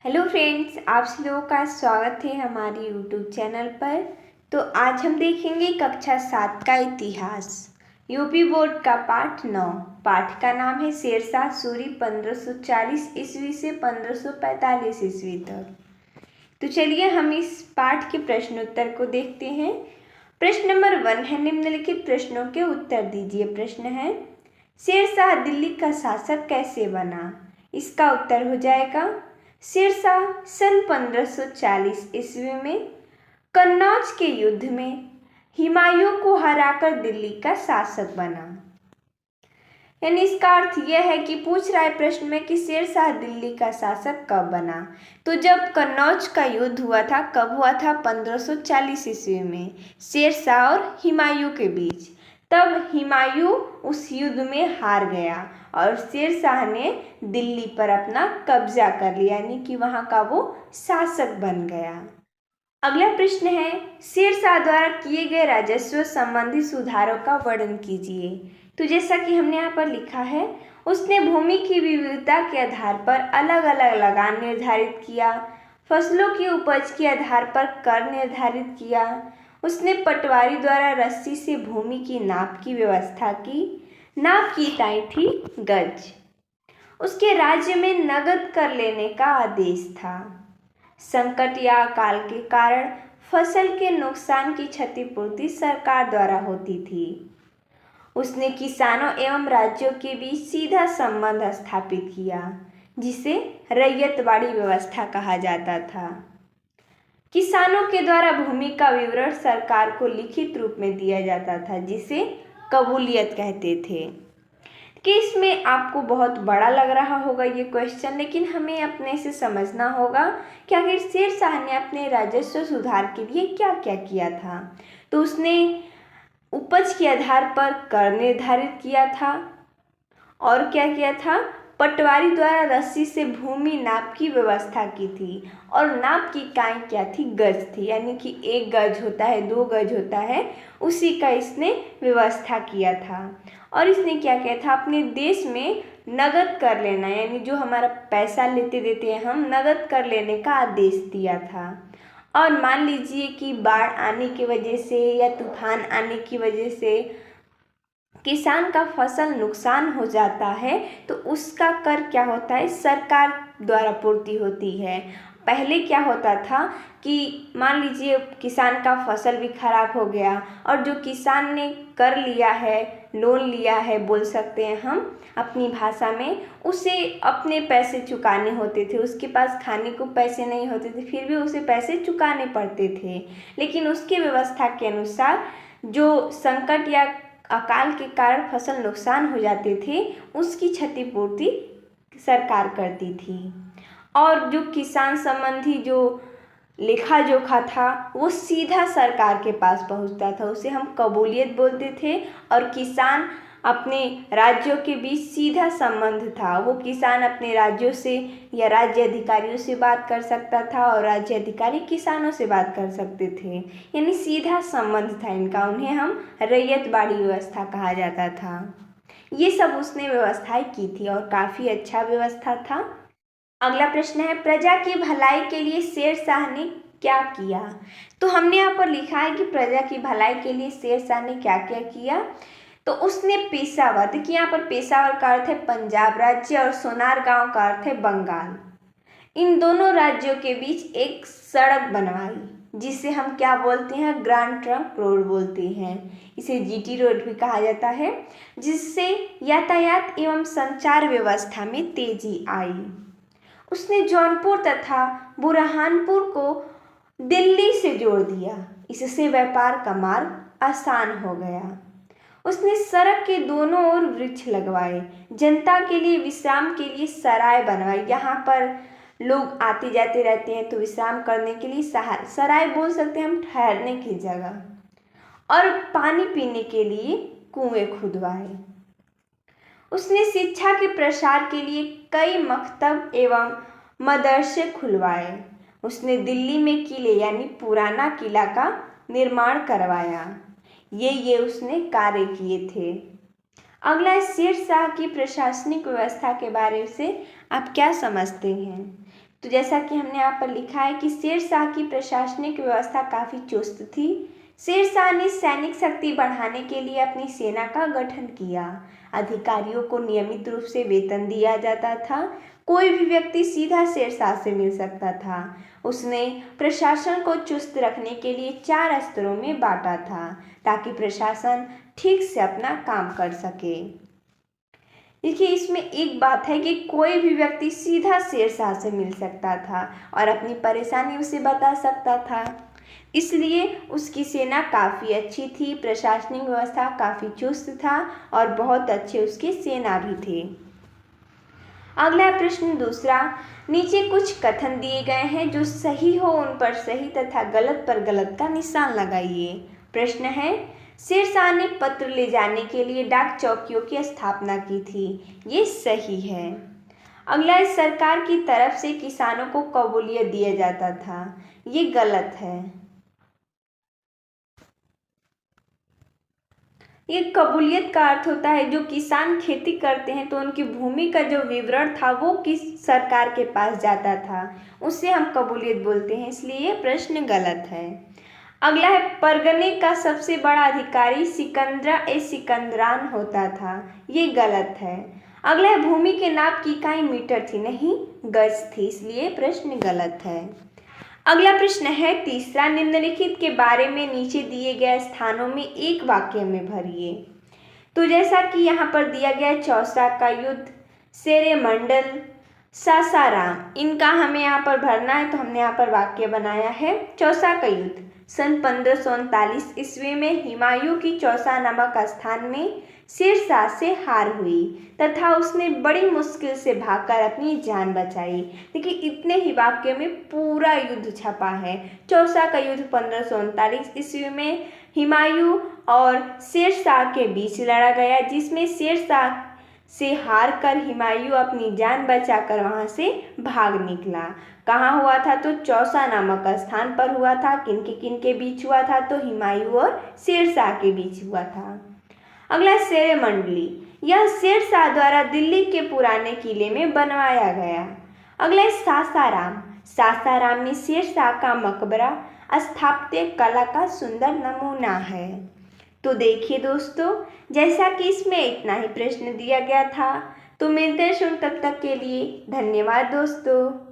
Hello friends, आप सब लोगों का स्वागत है हमारे यूट्यूब चैनल पर। तो आज हम देखेंगे कक्षा 7 का इतिहास, यूपी बोर्ड का पाठ 9। पाठ का नाम है शेरशाह सूरी 1540 ईस्वी से 1545 ईस्वी तक। तो चलिए हम इस पाठ के प्रश्नोत्तर को देखते हैं। प्रश्न नंबर 1 है, निम्नलिखित प्रश्नों के उत्तर दीजिए। प्रश्न है, शेरशाह दिल्ली का शासक कैसे बना? इसका उत्तर हो जाएगा, शेरशाह सन 1540 ईस्वी में कन्नौज के युद्ध में हुमायूं को हराकर दिल्ली का शासक बना। यानी इसका अर्थ यह है कि पूछ रहा है प्रश्न में कि शेरशाह दिल्ली का शासक कब बना। तो जब कन्नौज का युद्ध हुआ था, कब हुआ था? 1540 ईस्वी में शेरशाह और हुमायूं के बीच। तब हुमायूं उस युद्ध में हार गया और शेरशाह ने दिल्ली पर अपना कब्जा कर लिया, यानी कि वहां का वो शासक बन गया। अगला प्रश्न है, शेरशाह द्वारा किए गए राजस्व संबंधी सुधारों का वर्णन कीजिए। तो जैसा कि हमने यहाँ पर लिखा है, उसने भूमि की विविधता के आधार पर अलग अलग लगान निर्धारित किया, फसलों की उपज के आधार पर कर निर्धारित किया, उसने पटवारी द्वारा रस्सी से भूमि की नाप की व्यवस्था की। नाप की इकाई थी गज। उसके राज्य में नगद कर लेने का आदेश था। संकट या अकाल के कारण फसल के नुकसान की क्षतिपूर्ति सरकार द्वारा होती थी। उसने किसानों एवं राज्यों के बीच सीधा संबंध स्थापित किया, जिसे रैयतवाड़ी व्यवस्था कहा जाता था। किसानों के द्वारा भूमि का विवरण सरकार को लिखित रूप में दिया जाता था, जिसे कबूलियत कहते थे। कि इसमें आपको बहुत बड़ा लग रहा होगा ये क्वेश्चन, लेकिन हमें अपने से समझना होगा कि आखिर शेरशाह ने अपने राजस्व सुधार के लिए क्या क्या किया था। तो उसने उपज के आधार पर कर निर्धारित किया था, और क्या किया था? पटवारी द्वारा रस्सी से भूमि नाप की व्यवस्था की थी, और नाप की इकाई क्या थी? गज थी, यानी कि 1 गज होता है, 2 गज होता है, उसी का इसने व्यवस्था किया था। और इसने क्या किया था? अपने देश में नगद कर लेना, यानी जो हमारा पैसा लेते देते हैं हम, नगद कर लेने का आदेश दिया था। और मान लीजिए कि बाढ़ आने की वजह से या तूफान आने की वजह से किसान का फसल नुकसान हो जाता है, तो उसका कर क्या होता है? सरकार द्वारा पूर्ति होती है। पहले क्या होता था कि मान लीजिए किसान का फसल भी खराब हो गया, और जो किसान ने कर लिया है, लोन लिया है बोल सकते हैं हम अपनी भाषा में, उसे अपने पैसे चुकाने होते थे। उसके पास खाने को पैसे नहीं होते थे, फिर भी उसे पैसे चुकाने पड़ते थे। लेकिन उसके व्यवस्था के अनुसार जो संकट या अकाल के कारण फसल नुकसान हो जाते थे, उसकी क्षतिपूर्ति सरकार करती थी। और जो किसान संबंधी जो लेखा जोखा था, वो सीधा सरकार के पास पहुंचता था, उसे हम कबूलियत बोलते थे। और किसान अपने राज्यों के बीच सीधा संबंध था। वो किसान अपने राज्यों से या राज्य अधिकारियों से बात कर सकता था, और राज्य अधिकारी किसानों से बात कर सकते थे, यानी सीधा संबंध था इनका। उन्हें हम रैयतवाड़ी व्यवस्था कहा जाता था। ये सब उसने व्यवस्थाएं की थी, और काफ़ी अच्छा व्यवस्था था। अगला प्रश्न है, प्रजा की भलाई के लिए शेरशाह ने क्या किया? तो हमने यहाँ पर लिखा है कि प्रजा की भलाई के लिए शेरशाह ने क्या क्या किया। तो उसने पेशावर, देखिए यहाँ पर पेशावर का अर्थ है पंजाब राज्य, और सोनार गांव का अर्थ है बंगाल। इन दोनों राज्यों के बीच एक सड़क बनवाई, जिसे हम क्या बोलते हैं? ग्रांड ट्रंक रोड बोलते हैं। इसे जीटी रोड भी कहा जाता है, जिससे यातायात एवं संचार व्यवस्था में तेजी आई। उसने जौनपुर तथा बुरहानपुर को दिल्ली से जोड़ दिया, इससे व्यापार का मार्ग आसान हो गया। उसने सड़क के दोनों ओर वृक्ष लगवाए, जनता के लिए विश्राम के लिए सराय बनवाई। यहाँ पर लोग आते जाते रहते हैं, तो विश्राम करने के लिए सराय बोल सकते हैं हम, ठहरने की जगह। और पानी पीने के लिए कुएं खुदवाए। उसने शिक्षा के प्रसार के लिए कई मकतब एवं मदरसे खुलवाए। उसने दिल्ली में किले यानी पुराना किला का निर्माण करवाया। ये उसने कार्य किए थे। अगला है, शेरशाह की प्रशासनिक व्यवस्था के बारे से आप क्या समझते हैं? तो जैसा कि हमने यहाँ पर लिखा है कि शेरशाह की प्रशासनिक व्यवस्था काफ़ी चुस्त थी। शेरशाह ने सैनिक शक्ति बढ़ाने के लिए अपनी सेना का गठन किया। अधिकारियों को नियमित रूप से वेतन दिया जाता था। कोई भी व्यक्ति सीधा शेरशाह से मिल सकता था। उसने प्रशासन को चुस्त रखने के लिए 4 स्तरों में बांटा था ताकि प्रशासन ठीक से अपना काम कर सके। देखिए, इसमें एक बात है कि कोई भी व्यक्ति सीधा शेरशाह से मिल सकता था और अपनी परेशानी उसे बता सकता था, इसलिए उसकी सेना काफ़ी अच्छी थी, प्रशासनिक व्यवस्था काफ़ी चुस्त था और बहुत अच्छे उसके सेना भी थे। अगला प्रश्न दूसरा, नीचे कुछ कथन दिए गए हैं, जो सही हो उन पर सही तथा गलत पर गलत का निशान लगाइए। प्रश्न है, शेरशाह ने पत्र ले जाने के लिए डाक चौकियों की स्थापना की थी। ये सही है। अगला, सरकार की तरफ से किसानों को कबूलियत दिया जाता था। ये गलत है। ये कबूलियत का अर्थ होता है जो किसान खेती करते हैं तो उनकी भूमि का जो विवरण था वो किस सरकार के पास जाता था, उससे हम कबूलियत बोलते हैं, इसलिए ये प्रश्न गलत है। अगला है, परगने का सबसे बड़ा अधिकारी सिकंदरान होता था। ये गलत है। अगला है, भूमि के नाप की इकाई मीटर थी, नहीं गज थी, इसलिए प्रश्न गलत है। अगला प्रश्न है तीसरा, निम्नलिखित के बारे में नीचे दिए गए स्थानों में एक वाक्य में भरिए। तो जैसा कि यहाँ पर दिया गया चौसा का युद्ध, शेरे मंडल, सासाराम, इनका हमें यहाँ पर भरना है। तो हमने यहाँ पर वाक्य बनाया है, चौसा का युद्ध सन 1539 ईस्वी में हुमायूं की चौसा नामक स्थान में शेरशाह से हार हुई तथा उसने बड़ी मुश्किल से भागकर अपनी जान बचाई। देखिए, इतने ही वाक्य में पूरा युद्ध छपा है। चौसा का युद्ध 1539 ईस्वी में हुमायूं और शेरशाह के बीच लड़ा गया, जिसमें शेरशाह से हार कर हुमायूं अपनी जान बचाकर वहां से भाग निकला। कहाँ हुआ था? तो चौसा नामक स्थान पर हुआ था। किनके बीच हुआ था? तो हुमायूं और शेरशाह के बीच हुआ था। अगला, शेरे मंडली, यह शेरशाह द्वारा दिल्ली के पुराने किले में बनवाया गया। अगला, सासाराम, सासाराम में शेरशाह का मकबरा स्थापत्य कला का सुंदर नमूना है। तो देखिए दोस्तों, जैसा कि इसमें इतना ही प्रश्न दिया गया था। तो मिलते हैं तब तक के लिए धन्यवाद दोस्तों।